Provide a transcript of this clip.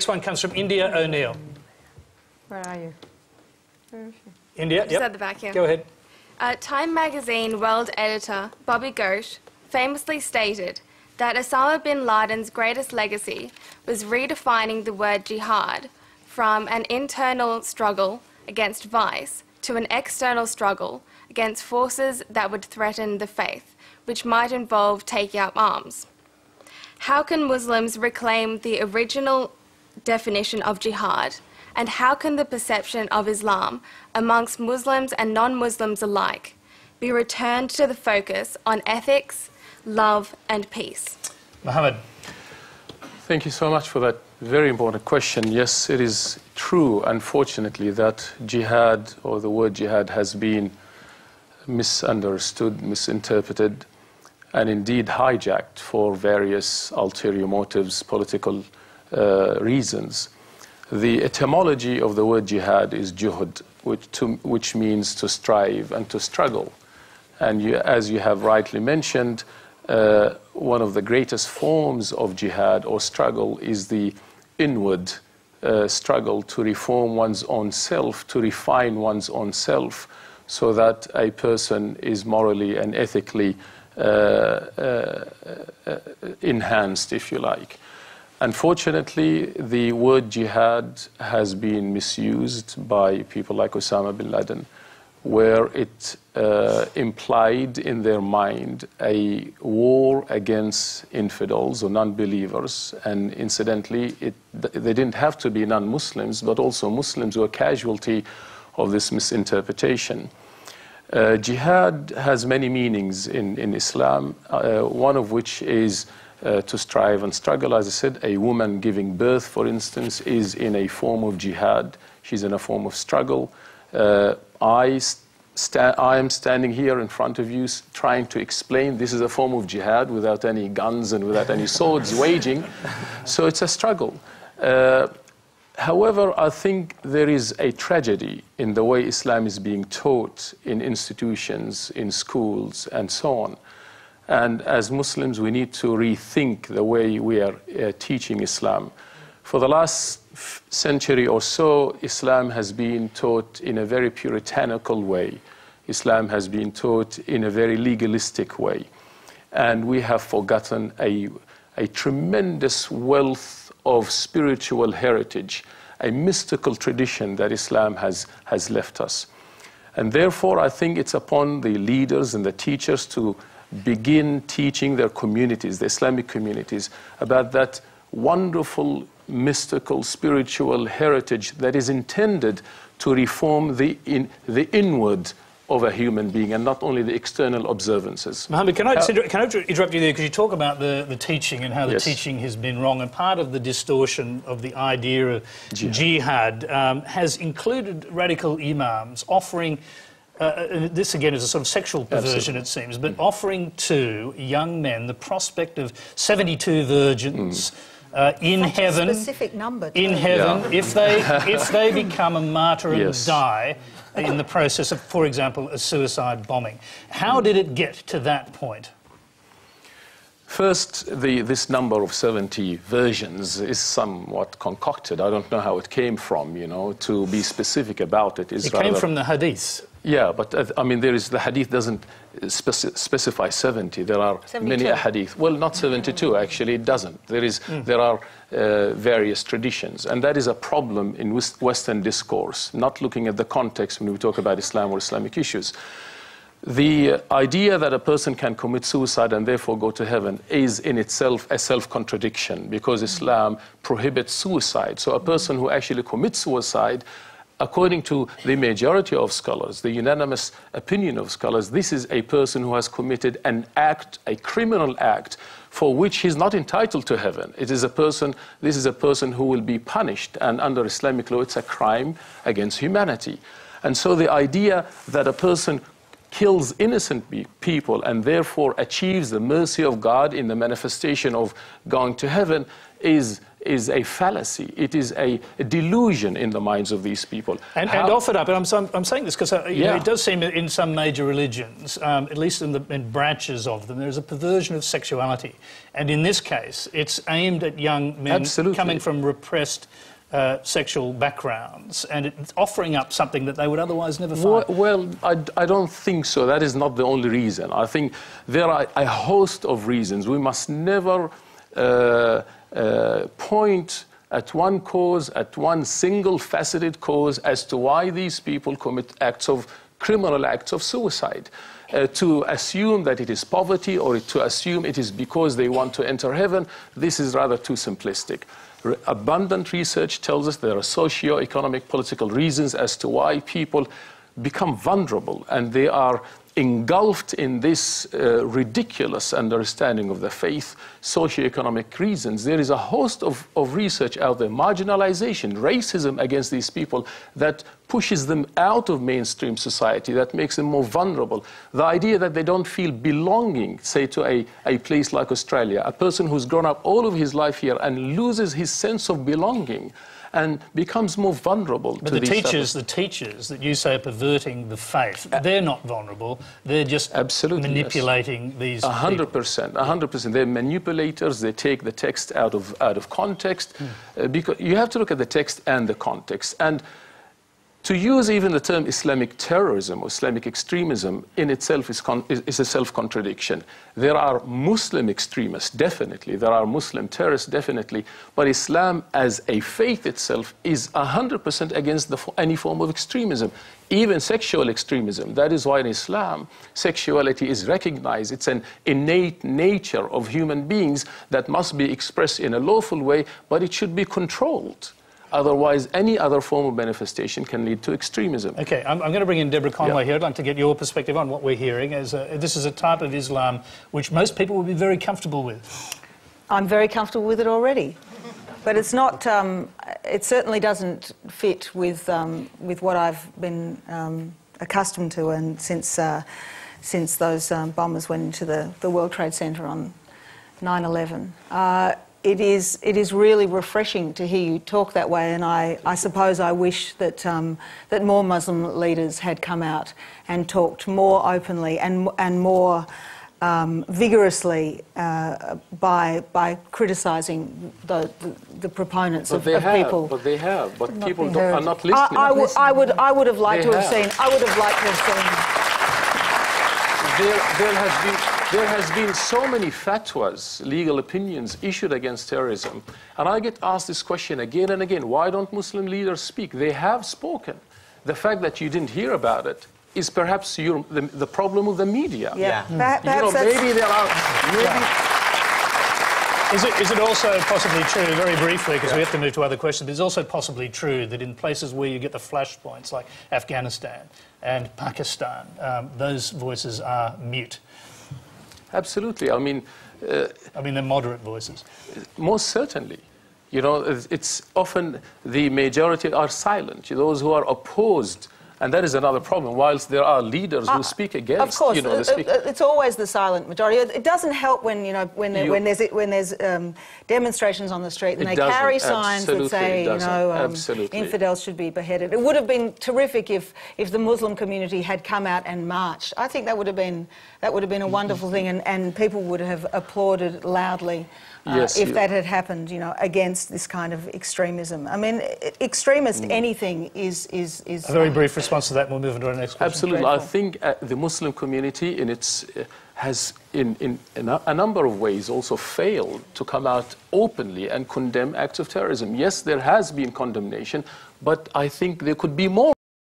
Next one comes from India O'Neill. Where are you? Where is she? India, Just at the back here. Go ahead. Time magazine world editor Bobby Ghosh famously stated that Osama Bin Laden's greatest legacy was redefining the word jihad from an internal struggle against vice to an external struggle against forces that would threaten the faith, which might involve taking up arms. How can Muslims reclaim the original definition of jihad, and how can the perception of Islam amongst Muslims and non-Muslims alike be returned to the focus on ethics, love and peace? Mohammed. Thank you so much for that very important question. Yes, it is true, unfortunately, that jihad, or the word jihad, has been misunderstood, misinterpreted, and indeed hijacked for various ulterior motives, political reasons. The etymology of the word jihad is Juhud, which means to strive and to struggle. And as you have rightly mentioned, one of the greatest forms of jihad or struggle is the inward struggle to reform one's own self, to refine one's own self, so that a person is morally and ethically enhanced, if you like. Unfortunately, the word jihad has been misused by people like Osama Bin Laden, where it implied in their mind a war against infidels or non-believers, and incidentally, they didn't have to be non-Muslims, but also Muslims were casualty of this misinterpretation. Jihad has many meanings in Islam, one of which is to strive and struggle. As I said, a woman giving birth, for instance, is in a form of jihad. She's in a form of struggle. I am standing here in front of you trying to explain this is a form of jihad without any guns and without any swords waging. So it's a struggle. However, I think there is a tragedy in the way Islam is being taught in institutions, in schools, and so on. And as Muslims, we need to rethink the way we are teaching Islam. For the last century or so, Islam has been taught in a very puritanical way. Islam has been taught in a very legalistic way. And we have forgotten a tremendous wealth of spiritual heritage, a mystical tradition that Islam has left us. And therefore, I think it's upon the leaders and the teachers to begin teaching their communities, the Islamic communities, about that wonderful, mystical, spiritual heritage that is intended to reform the inward of a human being and not only the external observances. Mohammed, can I interrupt you there, because you talk about the teaching and how the teaching has been wrong, and part of the distortion of the idea of jihad has included radical imams offering this again is a sort of sexual perversion, it seems, but offering to young men the prospect of 72 virgins in heaven. Specific number. In heaven, if they become a martyr and die in the process of, for example, a suicide bombing. How did it get to that point? First, this number of 70 versions is somewhat concocted. I don't know how it came from, you know, to be specific about it. It came from the hadith. Yeah, but I mean, the hadith doesn't specify 70. There are 72. many hadith. Well, not 72, actually, it doesn't. There are various traditions, and that is a problem in Western discourse, not looking at the context when we talk about Islam or Islamic issues. The idea that a person can commit suicide and therefore go to heaven is in itself a self-contradiction, because Islam prohibits suicide. So a person who actually commits suicide, according to the majority of scholars, the unanimous opinion of scholars, this is a person who has committed an act, a criminal act, for which he's not entitled to heaven. This is a person who will be punished, and under Islamic law, it's a crime against humanity. And so the idea that a person kills innocent people and therefore achieves the mercy of God in the manifestation of going to heaven is is a fallacy. It is a delusion in the minds of these people. And offered up, and I'm saying this because it does seem in some major religions, at least in branches of them, there's a perversion of sexuality. And in this case, it's aimed at young men coming from repressed sexual backgrounds, and it's offering up something that they would otherwise never find. Well, I don't think so. That is not the only reason. I think there are a host of reasons. We must never point at one cause, at one single faceted cause as to why these people commit criminal acts of suicide. To assume that it is poverty or to assume it is because they want to enter heaven, this is rather too simplistic. Abundant research tells us there are socio-economic, political reasons as to why people become vulnerable, and they are engulfed in this ridiculous understanding of the faith, socio-economic reasons. There is a host of research out there, marginalization, racism against these people that pushes them out of mainstream society, that makes them more vulnerable. The idea that they don't feel belonging, say, to a place like Australia, a person who's grown up all of his life here and loses his sense of belonging and becomes more vulnerable to these teachers. The teachers that you say are perverting the faith, they're not vulnerable. They're just manipulating these 100%, 100%. They're manipulators. They take the text out of context, because you have to look at the text and the context. And to use even the term Islamic terrorism or Islamic extremism in itself is a self-contradiction. There are Muslim extremists, definitely. There are Muslim terrorists, definitely. But Islam as a faith itself is 100% against any form of extremism, even sexual extremism. That is why in Islam, sexuality is recognized. It's an innate nature of human beings that must be expressed in a lawful way, but it should be controlled. Otherwise, any other form of manifestation can lead to extremism. Okay, I'm going to bring in Deborah Conway here. I'd like to get your perspective on what we're hearing. This is a type of Islam which most people would be very comfortable with. I'm very comfortable with it already. But it's not, it certainly doesn't fit with what I've been accustomed to, and since those bombers went into the World Trade Center on 9/11. It is really refreshing to hear you talk that way, and I suppose I wish that that more Muslim leaders had come out and talked more openly and more vigorously by criticising the proponents of people. But they have. But people are not listening. I would have liked to have seen. I would have liked to have seen. There has been so many fatwas, legal opinions issued against terrorism. And I get asked this question again and again. Why don't Muslim leaders speak? They have spoken. The fact that you didn't hear about it is perhaps the problem of the media. Yeah. Maybe there are... Is it also possibly true, very briefly, because we have to move to other questions, but it's also possibly true that in places where you get the flashpoints, like Afghanistan and Pakistan, those voices are mute? Absolutely. I mean, they're moderate voices. Most certainly. You know, it's often the majority are silent. Those who are opposed, and that is another problem. Whilst there are leaders who speak against, of course, it's always the silent majority. It doesn't help when when there's demonstrations on the street and they carry signs that say infidels should be beheaded. It would have been terrific if the Muslim community had come out and marched. I think that would have been a wonderful thing, and people would have applauded loudly. If that had happened, against this kind of extremism. I mean, extremist anything is... A very brief response to that, and we'll move on to our next question. Absolutely. I think the Muslim community has, in a number of ways, also failed to come out openly and condemn acts of terrorism. Yes, there has been condemnation, but I think there could be more.